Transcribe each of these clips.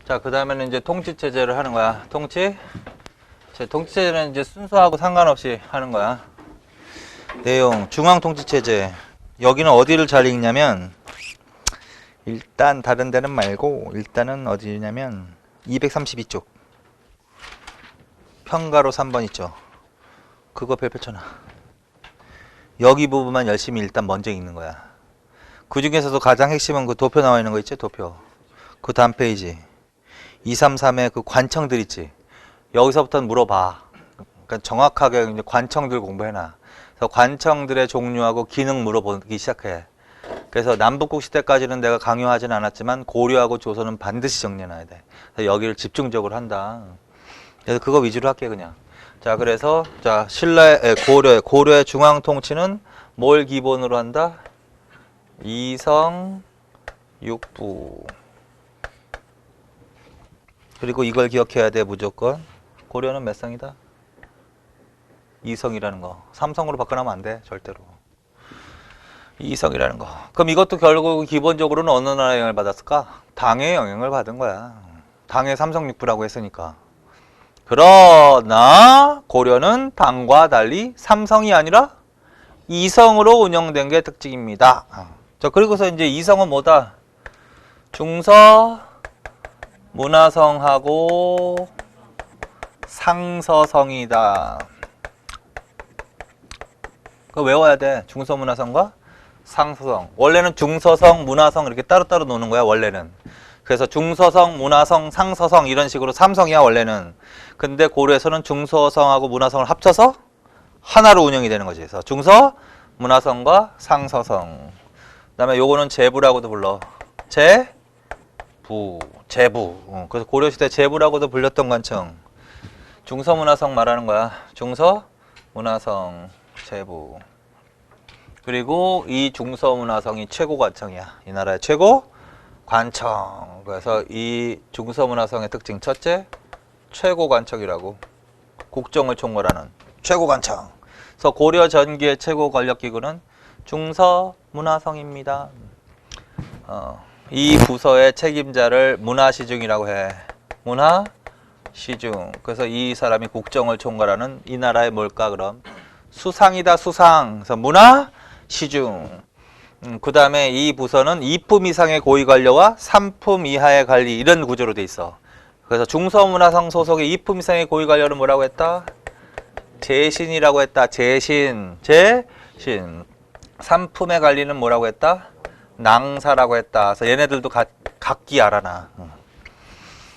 자, 그 다음에는 이제 통치체제를 하는 거야. 통치체제는 이제 순서하고 상관없이 하는 거야. 내용, 중앙통치체제. 여기는 어디를 잘 읽냐면, 일단 다른 데는 말고, 일단은 어디냐면, 232쪽. 평가로 3번 있죠. 그거 펼쳐놔. 여기 부분만 열심히 일단 먼저 읽는 거야. 그 중에서도 가장 핵심은 그 도표 나와 있는 거 있지? 도표. 그 다음 페이지. 2, 3, 3의 그 관청들 있지? 여기서부터는 물어봐. 그러니까 정확하게 이제 관청들 공부해놔. 그래서 관청들의 종류하고 기능 물어보기 시작해. 그래서 남북국 시대까지는 내가 강요하진 않았지만 고려하고 조선은 반드시 정리해놔야 돼. 그래서 여기를 집중적으로 한다. 그래서 그거 위주로 할게 그냥. 자, 그래서 자 고려의 중앙 통치는 뭘 기본으로 한다? 이성 육부. 그리고 이걸 기억해야 돼 무조건. 고려는 몇 성이다? 2성이라는 거. 3성으로 바꿔놓으면 안 돼 절대로. 2성이라는 거. 그럼 이것도 결국 기본적으로는 어느 나라의 영향을 받았을까? 당의 영향을 받은 거야. 당의 3성 6부라고 했으니까. 그러나 고려는 당과 달리 3성이 아니라 2성으로 운영된 게 특징입니다. 자, 그리고서 이제 2성은 뭐다? 중서, 문화성하고 상서성이다. 그거 외워야 돼. 중서, 문화성과 상서성. 원래는 중서성, 문화성 이렇게 따로따로 노는 거야, 원래는. 그래서 중서성, 문화성, 상서성 이런 식으로 3성이야, 원래는. 근데 고려에서는 중서성하고 문화성을 합쳐서 하나로 운영이 되는 거지. 그래서 중서, 문화성과 상서성. 그 다음에 요거는 제부라고도 불러. 제부. 그래서 고려시대 제부라고도 불렸던 관청. 중서문화성 말하는 거야. 중서, 문화성, 제부. 그리고 이 중서문화성이 최고 관청이야. 이 나라의 최고 관청. 그래서 이 중서문화성의 특징 첫째, 최고 관청이라고. 국정을 총괄하는 최고 관청. 그래서 고려 전기의 최고 권력기구는 중서문화성입니다. 이 부서의 책임자를 문화시중이라고 해. 문화시중. 그래서 이 사람이 국정을 총괄하는 이 나라의 뭘까 그럼? 수상이다, 수상. 그래서 문화시중. 그 다음에 이 부서는 2품 이상의 고위관료와 3품 이하의 관리 이런 구조로 돼 있어. 그래서 중서문화성 소속의 2품 이상의 고위관료는 뭐라고 했다? 재신이라고 했다. 재신. 3품의 관리는 뭐라고 했다? 낭사라고 했다. 그래서 얘네들도 각기 알아놔.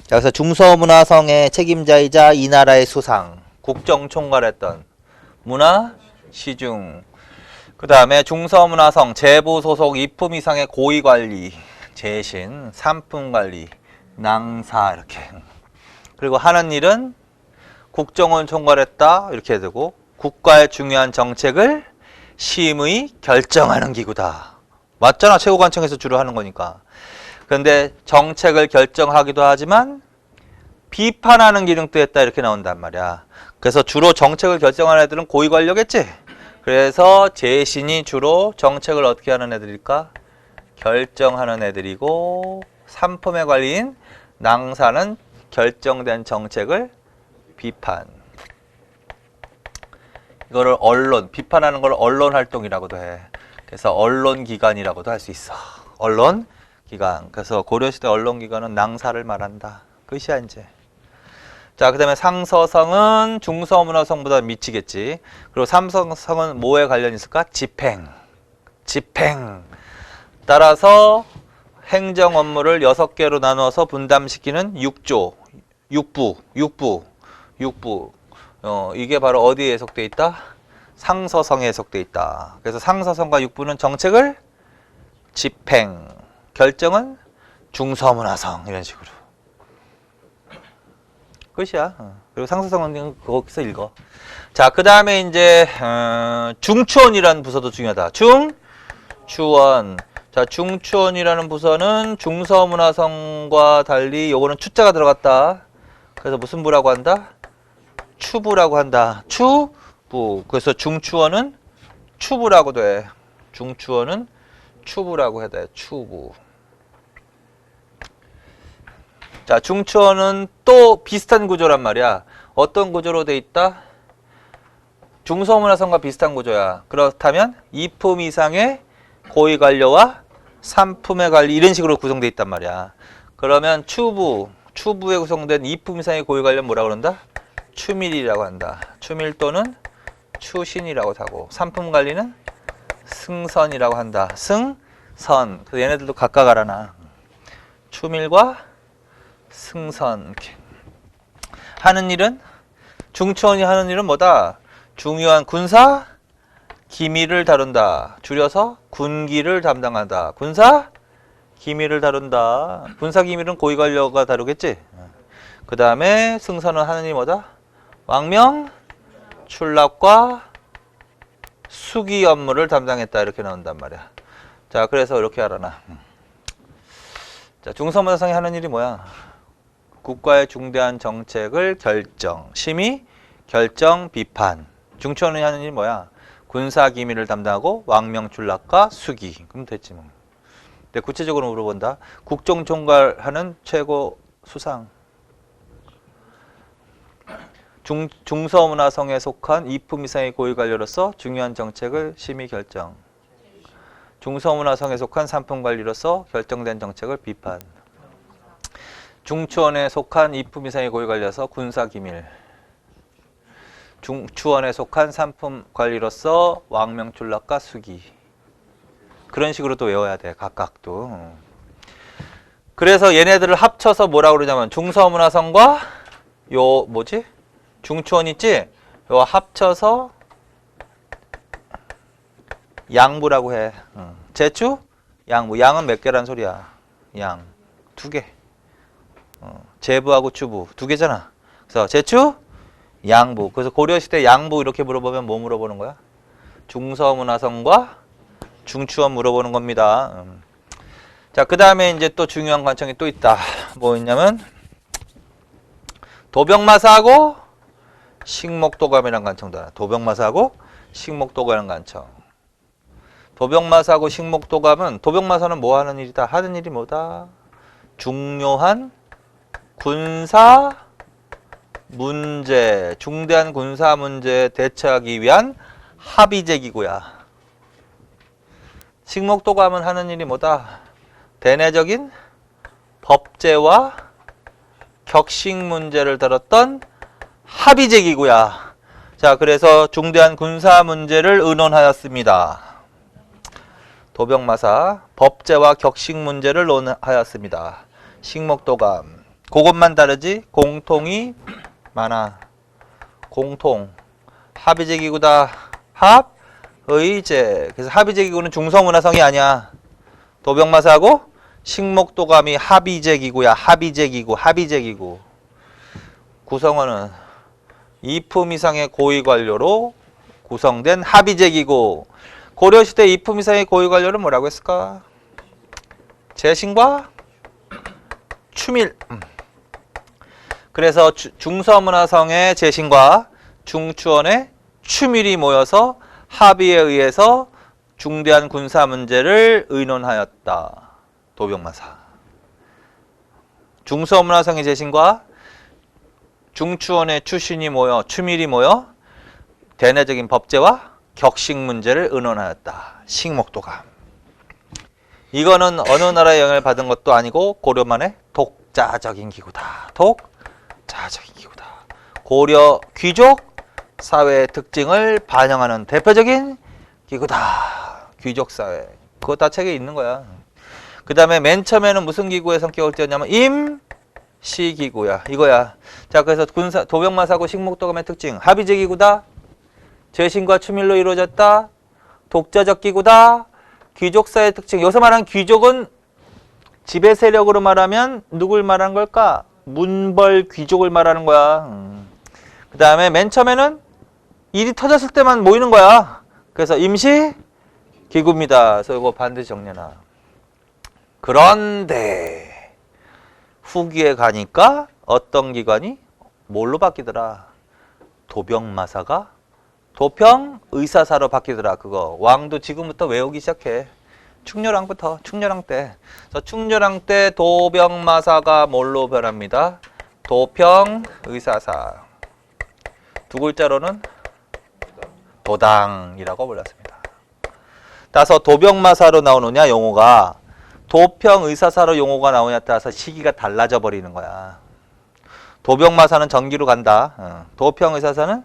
그래서 중서문화성의 책임자이자 이 나라의 수상, 국정 총괄했던 문화시중. 그 다음에 중서문화성 제부 소속 2품 이상의 고위관리, 재신, 3품 관리, 낭사 이렇게. 그리고 하는 일은 국정을 총괄했다 이렇게 되고 국가의 중요한 정책을 심의 결정하는 기구다. 맞잖아. 최고관청에서 주로 하는 거니까. 그런데 정책을 결정하기도 하지만 비판하는 기능도 했다 이렇게 나온단 말이야. 그래서 주로 정책을 결정하는 애들은 고위관료겠지. 그래서 재신이 주로 정책을 어떻게 하는 애들일까? 결정하는 애들이고 3품의 관리인 낭사는 결정된 정책을 비판. 이거를 언론, 비판하는 걸 언론활동이라고도 해. 그래서 언론기관이라고도 할 수 있어. 언론기관. 그래서 고려시대 언론기관은 낭사를 말한다. 끝이야 이제. 자, 그 다음에 상서성은 중서문화성보다 미치겠지. 그리고 삼성성은 뭐에 관련이 있을까? 집행. 따라서 행정 업무를 6개로 나누어서 분담시키는 6부. 이게 바로 어디에 해석돼 있다? 상서성에 해석돼 있다. 그래서 상서성과 6부는 정책을 집행, 결정은 중서문화성 이런 식으로. 끝이야. 그리고 상서성은 거기서 읽어. 자, 그 다음에 이제 중추원이라는 부서도 중요하다. 중추원. 자, 중추원이라는 부서는 중서문화성과 달리 요거는 추자가 들어갔다. 그래서 무슨 부라고 한다? 추부라고 한다. 추부. 그래서 중추원은 추부라고도 해. 중추원은 추부라고 해야 돼. 추부. 자, 중추원은 또 비슷한 구조란 말이야. 어떤 구조로 돼 있다? 중서문화성과 비슷한 구조야. 그렇다면 2품 이상의 고위관료와 3품의 관리 이런 식으로 구성돼 있단 말이야. 그러면 추부에 구성된 2품 이상의 고위관료는 뭐라고 그런다? 추밀이라고 한다. 추밀 또는 추신이라고 하고 3품 관리는 승선이라고 한다. 승선. 그래서 얘네들도 각각 알아놔. 추밀과 승선 이렇게. 하는 일은 중추원이 하는 일은 뭐다? 중요한 군사 기밀을 다룬다. 줄여서 군기를 담당한다. 군사 기밀을 다룬다. 군사 기밀은 고위관료가 다루겠지. 그 다음에 승선은 하는 일이 뭐다? 왕명 출납과 수기 업무를 담당했다. 이렇게 나온단 말이야. 자, 그래서 이렇게 알아놔. 자, 중서문화성이 하는 일이 뭐야? 국가의 중대한 정책을 결정, 심의, 결정, 비판. 중추원이 하는 일이 뭐야? 군사 기밀을 담당하고 왕명 출납과 수기. 그럼 됐지 뭐. 근데 구체적으로 물어본다. 국정총괄하는 최고 수상. 중서문화성에 속한 2품 이상의 고위관료로서 중요한 정책을 심의 결정. 중서문화성에 속한 3품 관리로서 결정된 정책을 비판. 중추원에 속한 2품 이상의 고위관료로서 군사기밀. 중추원에 속한 3품 관리로서 왕명출납과 수기. 그런 식으로 또 외워야 돼. 각각도. 그래서 얘네들을 합쳐서 뭐라고 그러냐면 중서문화성과 요 뭐지? 중추원 있지? 요 합쳐서 양부라고 해. 제추? 양부. 양은 몇 개란 소리야? 양. 2개. 제부하고 추부. 2개잖아. 그래서 제추? 양부. 그래서 고려시대 양부 이렇게 물어보면 뭐 물어보는 거야? 중서문화성과 중추원 물어보는 겁니다. 자, 그 다음에 이제 또 중요한 관청이 또 있다. 뭐 있냐면 도병마사하고 식목도감이라는 관청도 하나. 도병마사하고 식목도감이라는 관청. 도병마사하고 식목도감은 도병마사는 뭐 하는 일이다? 하는 일이 뭐다? 중요한 군사 문제, 중대한 군사 문제에 대처하기 위한 합의제기구야. 식목도감은 하는 일이 뭐다? 대내적인 법제와 격식 문제를 다뤘던 합의제기구야. 자, 그래서 중대한 군사 문제를 의논하였습니다. 도병마사, 법제와 격식 문제를 논하였습니다. 식목도감. 그것만 다르지 공통이 많아. 공통. 합의제기구다. 합의제. 그래서 합의제기구는 중서문화성이 아니야. 도병마사하고 식목도감이 합의제기구야. 합의제기구. 합의제기구. 구성원은 2품 이상의 고위관료로 구성된 합의제기구. 고려시대 2품 이상의 고위관료는 뭐라고 했을까? 재신과 추밀. 그래서 중서문화성의 재신과 중추원의 추밀이 모여서 합의에 의해서 중대한 군사 문제를 의논하였다. 도병마사. 중서문화성의 재신과 중추원의 추신이 모여, 추밀이 모여 대내적인 법제와 격식 문제를 의논하였다. 식목도감. 이거는 어느 나라의 영향을 받은 것도 아니고 고려만의 독자적인 기구다. 독자적인 기구다. 고려 귀족 사회의 특징을 반영하는 대표적인 기구다. 귀족 사회. 그거 다 책에 있는 거야. 그 다음에 맨 처음에는 무슨 기구의 성격을 띄었냐면 임시기구야. 이거야. 자, 그래서 도병마사하고 식목도감의 특징. 합의제 기구다. 재신과 추밀로 이루어졌다. 독자적 기구다. 귀족사의 특징. 여기서 말한 귀족은 지배 세력으로 말하면 누굴 말하는 걸까? 문벌 귀족을 말하는 거야. 그 다음에 맨 처음에는 일이 터졌을 때만 모이는 거야. 그래서 임시 기구입니다. 그래서 이거 반드시 정리해놔. 그런데 후기에 가니까 어떤 기관이 뭘로 바뀌더라? 도병마사가 도평의사사로 바뀌더라. 그거 왕도 지금부터 외우기 시작해. 충렬왕부터 충렬왕 때. 그래서 충렬왕 때 도병마사가 뭘로 변합니다? 도평의사사. 두 글자로는 도당이라고 불렀습니다. 따라서 도병마사로 나오느냐 용어가 도평의사사로 용어가 나오냐에 따라서 시기가 달라져 버리는 거야. 도병마사는 전기로 간다. 도평의사사는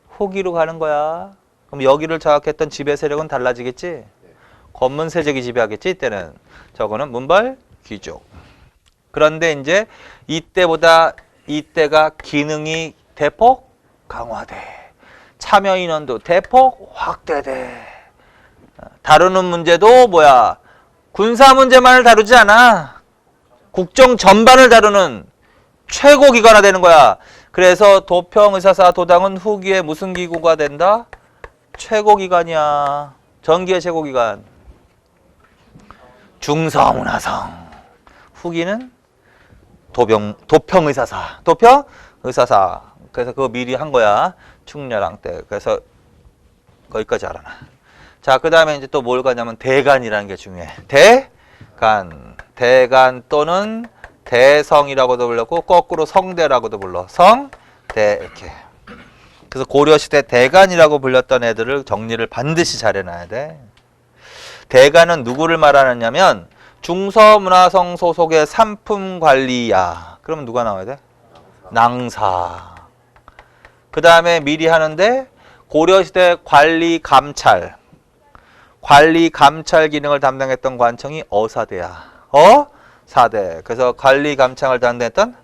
후기로 가는 거야. 그럼 여기를 장악했던 지배 세력은 달라지겠지? 권문 세력이 지배하겠지 이때는. 저거는 문벌 귀족. 그런데 이제 이때보다 이때가 기능이 대폭 강화돼. 참여 인원도 대폭 확대돼. 다루는 문제도 뭐야? 군사 문제만을 다루지 않아. 국정 전반을 다루는 최고 기관화 되는 거야. 그래서 도평의사사 도당은 후기에 무슨 기구가 된다? 최고 기관이야. 전기의 최고 기관. 중서문화성. 후기는 도평의사사. 도평의사사. 그래서 그거 미리 한 거야. 충렬왕 때. 그래서 거기까지 알아놔. 자, 그 다음에 이제 또 뭘 가냐면 대간이라는 게 중요해. 대간. 대간 또는 대성이라고도 불렀고 거꾸로 성대라고도 불러. 성대 이렇게. 그래서 고려시대 대간이라고 불렸던 애들을 정리를 반드시 잘 해놔야 돼. 대간은 누구를 말하느냐면 중서문화성 소속의 상품관리야. 그러면 누가 나와야 돼? 낭사. 그 다음에 미리 하는데 고려시대 관리감찰. 관리감찰 기능을 담당했던 관청이 어사대야. 사대. 그래서 관리감찰을 담당했던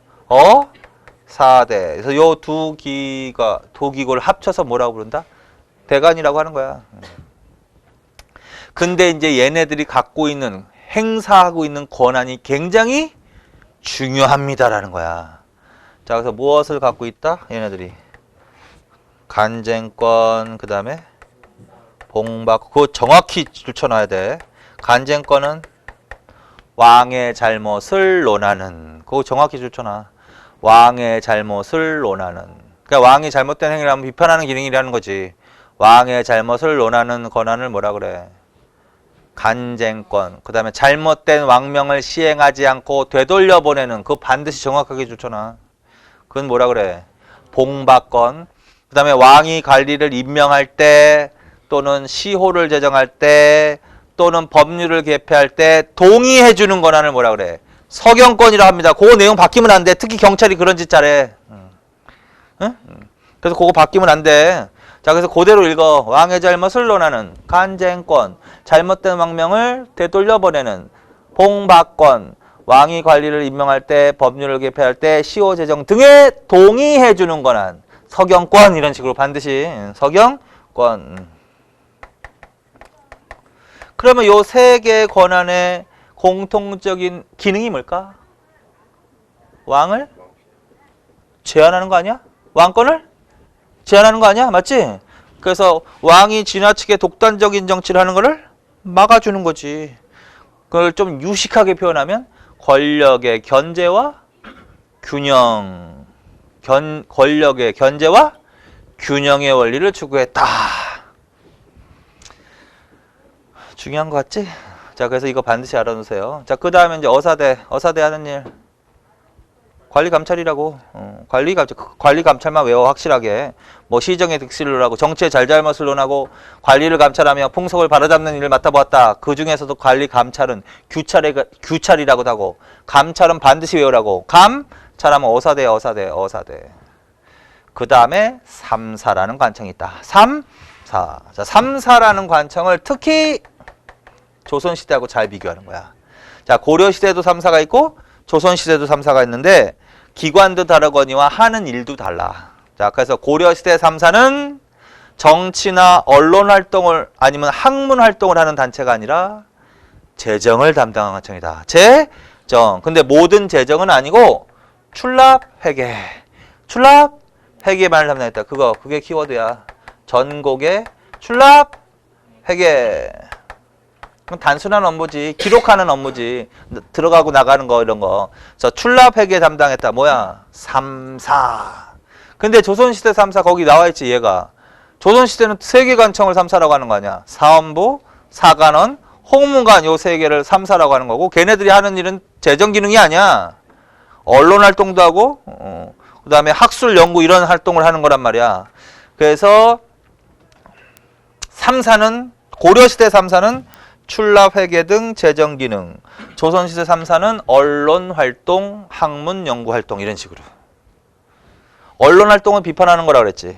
사대. 그래서 요 두 기구를 합쳐서 뭐라고 부른다? 대간이라고 하는 거야. 근데 이제 얘네들이 갖고 있는 행사하고 있는 권한이 굉장히 중요합니다라는 거야. 자, 그래서 무엇을 갖고 있다? 얘네들이 간쟁권, 그 다음에 봉박. 그거 정확히 줄쳐놔야 돼. 간쟁권은 왕의 잘못을 논하는. 그거 정확히 줄쳐놔. 왕의 잘못을 논하는. 그러니까 왕이 잘못된 행위를 하면 비판하는 기능이라는 거지. 왕의 잘못을 논하는 권한을 뭐라 그래? 간쟁권. 그 다음에 잘못된 왕명을 시행하지 않고 되돌려 보내는. 그거 반드시 정확하게 줄쳐놔. 그건 뭐라 그래? 봉박권. 그 다음에 왕이 관리를 임명할 때 또는 시호를 제정할 때 또는 법률을 개폐할 때 동의해 주는 권한을 뭐라 그래? 서경권이라고 합니다. 그거 내용 바뀌면 안 돼. 특히 경찰이 그런 짓 잘해. 응? 그래서 그거 바뀌면 안 돼. 자, 그래서 그대로 읽어. 왕의 잘못을 논하는 간쟁권, 잘못된 왕명을 되돌려 보내는 봉박권, 왕이 관리를 임명할 때, 법률을 개폐할 때, 시호 제정 등에 동의해 주는 권한, 서경권 이런 식으로 반드시 서경권. 그러면 요 세 개의 권한의 공통적인 기능이 뭘까? 왕을 제한하는 거 아니야? 왕권을 제한하는 거 아니야? 맞지? 그래서 왕이 지나치게 독단적인 정치를 하는 거를 막아주는 거지. 그걸 좀 유식하게 표현하면 권력의 견제와 균형. 권력의 견제와 균형의 원리를 추구했다. 중요한 거 같지? 자, 그래서 이거 반드시 알아두세요. 자, 그 다음에 이제 어사대 하는 일. 관리감찰이라고. 관리감찰만 외워 확실하게. 뭐 시정의 득실을 논하고 정치의 잘잘못을 논하고 관리를 감찰하며 풍속을 바로잡는 일을 맡아보았다. 그 중에서도 관리감찰은 규찰이라고도 하고 감찰은 반드시 외우라고. 감찰하면 어사대. 그 다음에 삼사라는 관청이 있다. 삼사. 자, 삼사라는 관청을 특히 조선시대하고 잘 비교하는 거야. 자, 고려시대도 삼사가 있고 조선시대도 삼사가 있는데 기관도 다르거니와 하는 일도 달라. 자, 그래서 고려시대 삼사는 정치나 언론 활동을 아니면 학문 활동을 하는 단체가 아니라 재정을 담당하는 관청이다. 재정. 근데 모든 재정은 아니고 출납회계. 출납회계만을 담당했다. 그게 키워드야. 전국의 출납회계. 단순한 업무지. 기록하는 업무지. 들어가고 나가는 거 이런 거. 그래서 출납회계 담당했다. 뭐야? 삼사. 근데 조선시대 삼사 거기 나와있지 얘가. 조선시대는 세계관청을 삼사라고 하는 거 아니야. 사헌부, 사관원, 홍문관 요 세 개를 3사라고 하는 거고, 걔네들이 하는 일은 재정 기능이 아니야. 언론 활동도 하고, 그 다음에 학술 연구 이런 활동을 하는 거란 말이야. 그래서 3사는, 고려시대 3사는 출납 회계 등 재정 기능, 조선시대 3사는 언론 활동, 학문 연구 활동 이런 식으로. 언론 활동은 비판하는 거라 그랬지.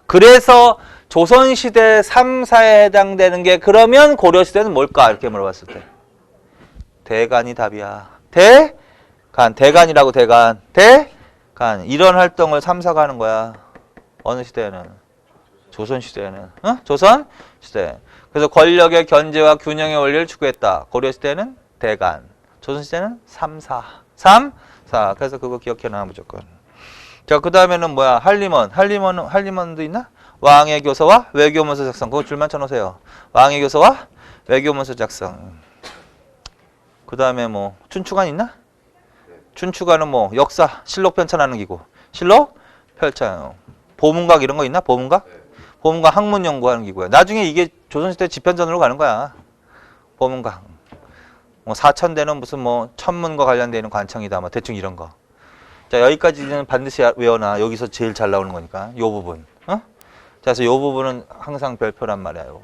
그래서 조선시대 3사에 해당되는 게 그러면 고려시대는 뭘까? 이렇게 물어봤을 때 대간이 답이야. 대간이라고. 대간 이런 활동을 3사가 하는 거야. 어느 시대에는? 조선시대에는. 조선시대. 그래서 권력의 견제와 균형의 원리를 추구했다. 고려시대는 대간, 조선시대는 3사. 그래서 그거 기억해놔 무조건. 자, 그 다음에는 뭐야? 한림원도 있나? 왕의 교서와 외교문서 작성. 그거 줄만 쳐놓으세요. 왕의 교서와 외교문서 작성. 그 다음에 뭐 춘추관 있나? 춘추관은 뭐 역사, 실록 편찬하는 기구. 실록 편찬. 보문각 이런 거 있나? 보문각 학문 연구하는 기구야. 나중에 이게 조선시대 지편전으로 가는 거야. 보문각. 뭐 사천대는 무슨 뭐 천문과 관련되어 있는 관청이다. 뭐 대충 이런 거. 자, 여기까지는 반드시 외워놔. 여기서 제일 잘 나오는 거니까. 요 부분. 자, 그래서 요 부분은 항상 별표란 말이야. 요거.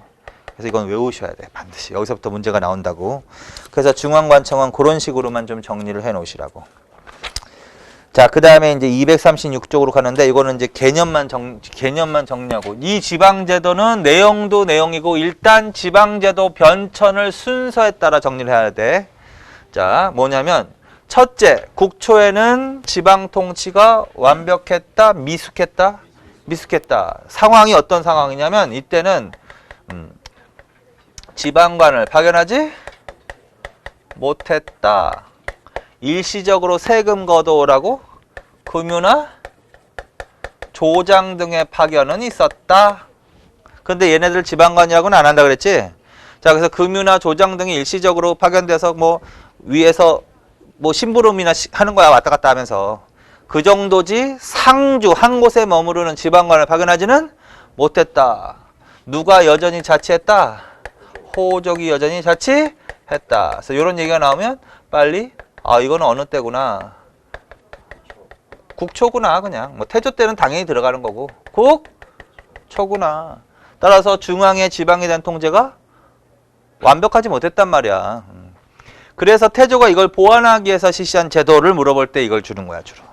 그래서 이건 외우셔야 돼. 반드시. 여기서부터 문제가 나온다고. 그래서 중앙관청은 그런 식으로만 좀 정리를 해 놓으시라고. 자, 그 다음에 이제 236쪽으로 가는데, 이거는 이제 개념만 정리하고. 이 지방제도는 내용도 내용이고, 일단 지방제도 변천을 순서에 따라 정리를 해야 돼. 자, 뭐냐면, 첫째, 국초에는 지방통치가 완벽했다, 미숙했다. 상황이 어떤 상황이냐면, 이때는, 지방관을 파견하지 못했다. 일시적으로 세금 걷어오라고 금유나 조장 등의 파견은 있었다. 근데 얘네들 지방관이라고는 안 한다 그랬지? 자, 그래서 금유나 조장 등이 일시적으로 파견돼서 뭐 위에서 뭐 심부름이나 하는 거야. 왔다 갔다 하면서. 그 정도지 상주 한 곳에 머무르는 지방관을 파견하지는 못했다. 누가 여전히 자치했다? 호족이 여전히 자치했다. 그래서 이런 얘기가 나오면 빨리 이거는 어느 때구나. 국초구나. 그냥 뭐 태조 때는 당연히 들어가는 거고 국초구나. 따라서 중앙의 지방에 대한 통제가 완벽하지 못했단 말이야. 그래서 태조가 이걸 보완하기 위해서 실시한 제도를 물어볼 때 이걸 주는 거야. 주로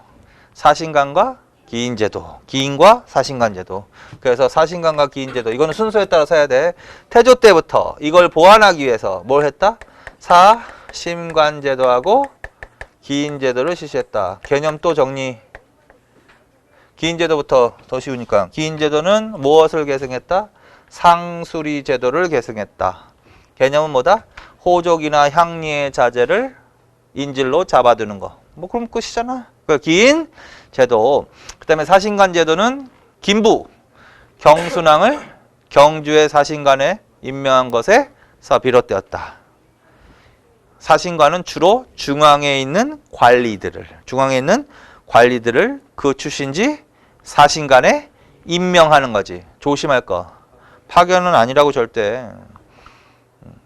사신관과 기인제도, 기인과 사신관제도. 그래서 사신관과 기인제도, 이거는 순서에 따라서 해야 돼. 태조 때부터 이걸 보완하기 위해서 뭘 했다? 사신관제도하고 기인제도를 실시했다. 개념 또 정리. 기인제도부터 더 쉬우니까. 기인제도는 무엇을 계승했다? 상수리제도를 계승했다. 개념은 뭐다? 호족이나 향리의 자제를 인질로 잡아두는 거. 뭐 그럼 끝이잖아. 기인제도. 그 다음에 사신관제도는 김부, 경순왕을 경주의 사신관에 임명한 것에서 비롯되었다. 사신관은 주로 중앙에 있는 관리들을 그 출신지 사신관에 임명하는 거지. 조심할 거. 파견은 아니라고 절대.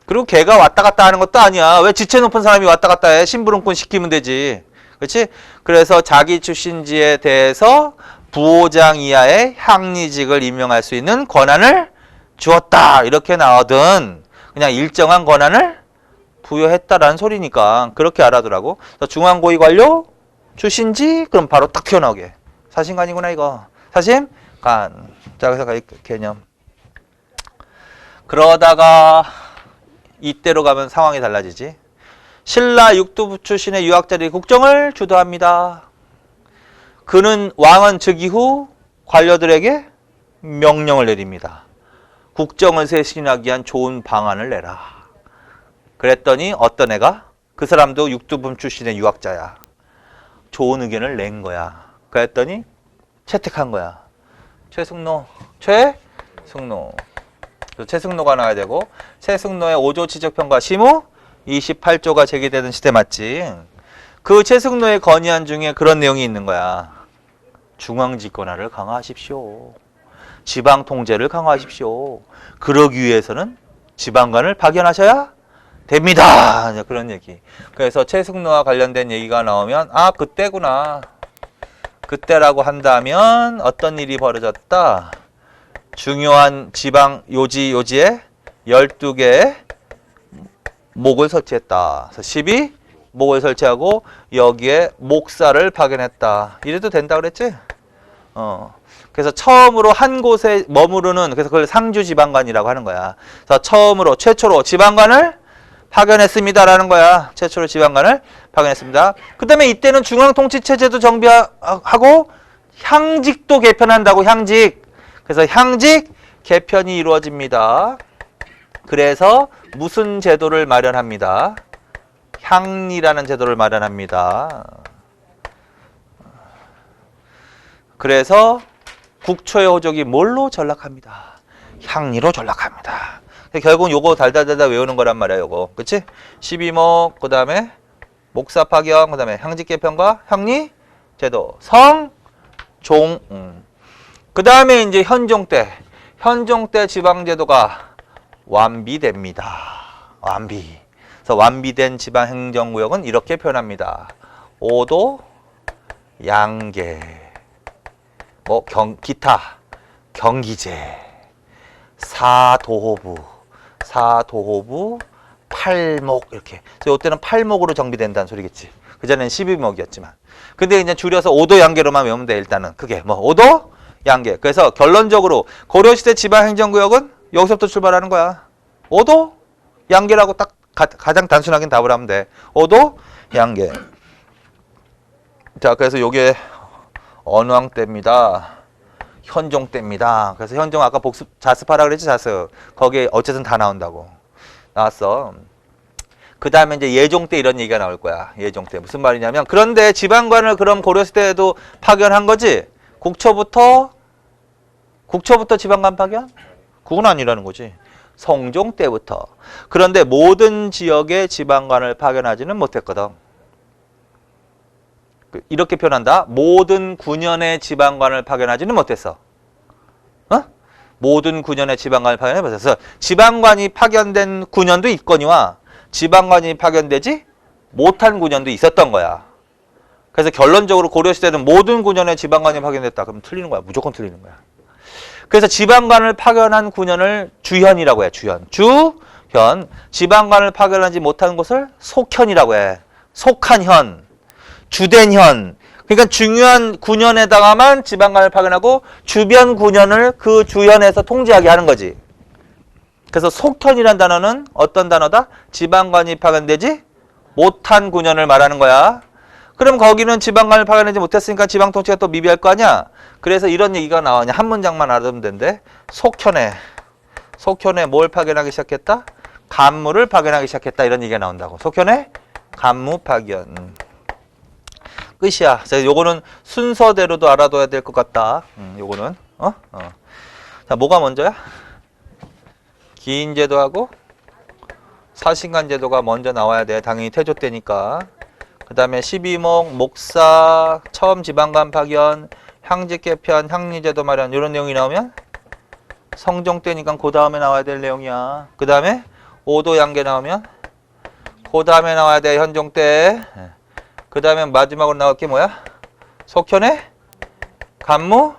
그리고 걔가 왔다 갔다 하는 것도 아니야. 왜 지체 높은 사람이 왔다 갔다 해? 심부름꾼 시키면 되지. 그렇지? 그래서 자기 출신지에 대해서 부호장 이하의 향리직을 임명할 수 있는 권한을 주었다. 이렇게 나오든 그냥 일정한 권한을 부여했다라는 소리니까 그렇게 알아두라고. 중앙고위 관료 출신지 그럼 바로 딱 튀어나오게. 사신관이구나 이거. 사신관. 자, 그래서 개념. 그러다가 이때로 가면 상황이 달라지지. 신라 육두부 출신의 유학자들이 국정을 주도합니다. 왕은 즉위 후 관료들에게 명령을 내립니다. 국정을 쇄신하기 위한 좋은 방안을 내라. 그랬더니 어떤 애가? 그 사람도 육두분 출신의 유학자야. 좋은 의견을 낸 거야. 그랬더니 채택한 거야. 최승로. 최승로가 나와야 되고, 최승로의 5조 지적평가 시무 28조가 제기되던 시대 맞지? 그 최승로의 건의안 중에 그런 내용이 있는 거야. 중앙집권화를 강화하십시오. 지방통제를 강화하십시오. 그러기 위해서는 지방간을 파견하셔야 됩니다. 이제 그런 얘기. 그래서 최승로와 관련된 얘기가 나오면 아 그때구나. 그때라고 한다면 어떤 일이 벌어졌다. 중요한 지방 요지에 12개의 목을 설치했다. 그래서 12 목을 설치하고 여기에 목사를 파견했다. 이래도 된다 그랬지? 그래서 처음으로 한 곳에 머무르는 그래서 그걸 상주 지방관이라고 하는 거야. 그래서 최초로 지방관을 파견했습니다라는 거야. 최초로 지방관을 파견했습니다. 그 다음에 이때는 중앙통치체제도 정비하고 향직도 개편한다고 향직. 그래서 향직 개편이 이루어집니다. 그래서 무슨 제도를 마련합니다. 향리라는 제도를 마련합니다. 그래서 국초의 호족이 뭘로 전락합니다. 향리로 전락합니다. 결국은 요거 달달달달 외우는 거란 말이야, 요거. 그치? 12목, 그 다음에 목사 파견, 그 다음에 향직 개편과 향리 제도, 성, 종. 그 다음에 이제 현종 때 지방제도가 완비됩니다. 완비. 그래서 완비된 지방행정구역은 이렇게 표현합니다. 5도, 양계, 기타, 경기제, 사도호부, 팔목 이렇게. 그래서 이때는 팔목으로 정비된다는 소리겠지. 그전에는 12목이었지만. 근데 이제 줄여서 5도 양계로만 외우면 돼. 일단은 그게 5도 양계. 그래서 결론적으로 고려시대 지방행정구역은 여기서부터 출발하는 거야. 5도 양계라고 딱 가장 단순하게 답을 하면 돼. 5도 양계. 자, 그래서 요게 언왕 때입니다. 현종 때입니다. 그래서 현종 아까 자습하라 그랬지, 자습. 거기에 어쨌든 다 나온다고. 나왔어. 그 다음에 이제 예종 때 이런 얘기가 나올 거야. 예종 때. 무슨 말이냐면, 그런데 지방관을 그럼 고려시대에도 파견한 거지? 국초부터 지방관 파견? 그건 아니라는 거지. 성종 때부터. 그런데 모든 지역에 지방관을 파견하지는 못했거든. 이렇게 표현한다. 모든 군현의 지방관을 파견하지는 못했어. 모든 군현의 지방관을 파견해 못했어. 지방관이 파견된 군현도 있거니와 지방관이 파견되지 못한 군현도 있었던 거야. 그래서 결론적으로 고려시대는 모든 군현의 지방관이 파견됐다. 그럼 틀리는 거야. 무조건 틀리는 거야. 그래서 지방관을 파견한 군현을 주현이라고 해. 주현. 지방관을 파견하지 못한 곳을 속현이라고 해. 속한 현. 주된 현. 그러니까 중요한 군현에다가만 지방관을 파견하고 주변 군현을 그 주현에서 통제하게 하는 거지. 그래서 속현이란 단어는 어떤 단어다? 지방관이 파견되지 못한 군현을 말하는 거야. 그럼 거기는 지방관을 파견하지 못했으니까 지방통치가 또 미비할 거 아니야? 그래서 이런 얘기가 나오냐. 한 문장만 알아두면 된대. 속현에 뭘 파견하기 시작했다? 간무를 파견하기 시작했다. 이런 얘기가 나온다고. 속현에 간무 파견. 끝이야. 그래서 요거는 순서대로도 알아둬야 될 것 같다. 요거는. 자, 뭐가 먼저야? 기인제도하고 사신관제도가 먼저 나와야 돼. 당연히 태조 때니까. 그 다음에 12목, 목사, 처음 지방관 파견, 향직 개편, 향리제도 마련 이런 내용이 나오면 성종 때니까 그 다음에 나와야 될 내용이야. 그 다음에 5도 양계 나오면 그 다음에 나와야 돼. 현종 때. 그 다음에 마지막으로 나올 게 뭐야? 속현의 간무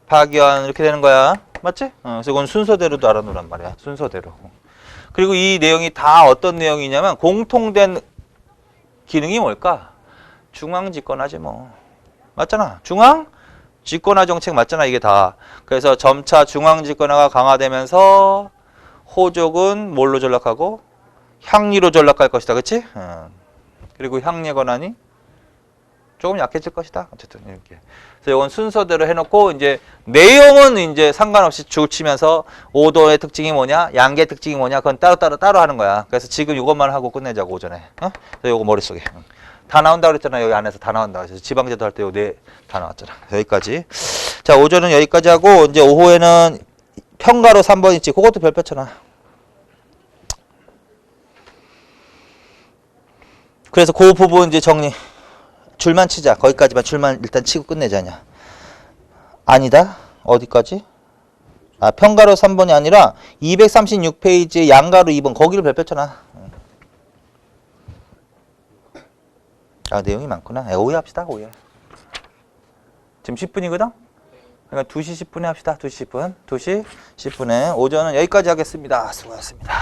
파견 이렇게 되는 거야. 맞지? 그래서 이건 순서대로도 알아놓으란 말이야. 순서대로. 그리고 이 내용이 다 어떤 내용이냐면 공통된 기능이 뭘까? 중앙집권화지 뭐. 맞잖아. 중앙집권화 정책 맞잖아. 이게 다. 그래서 점차 중앙집권화가 강화되면서 호족은 뭘로 전락하고? 향리로 전락할 것이다. 그치? 그리고 향리의 권한이 조금 약해질 것이다. 어쨌든 이렇게. 그래서 이건 순서대로 해놓고 이제 내용은 이제 상관없이 줄치면서 5도의 특징이 뭐냐, 양계의 특징이 뭐냐, 그건 따로 하는 거야. 그래서 지금 이것만 하고 끝내자고 오전에. 그래서 이거 머릿속에 다 나온다 그랬잖아. 여기 안에서 다 나온다. 그래서 지방제도 할 때 요 네 다 나왔잖아. 여기까지. 자, 오전은 여기까지 하고 이제 오후에는 평가로 3번 있지. 그것도 별표 쳐놔. 그래서 그 부분 이제 정리. 줄만 치자. 거기까지만 줄만 일단 치고 끝내자냐. 아니다. 어디까지? 아, 평가로 3번이 아니라 236페이지 양가로 2번 거기를 별표쳐놔. 아, 내용이 많구나. 오해합시다, 오해. 지금 10분이거든? 그러니까 2시 10분에 합시다. 2시 10분. 2시 10분에 오전은 여기까지 하겠습니다. 수고하셨습니다.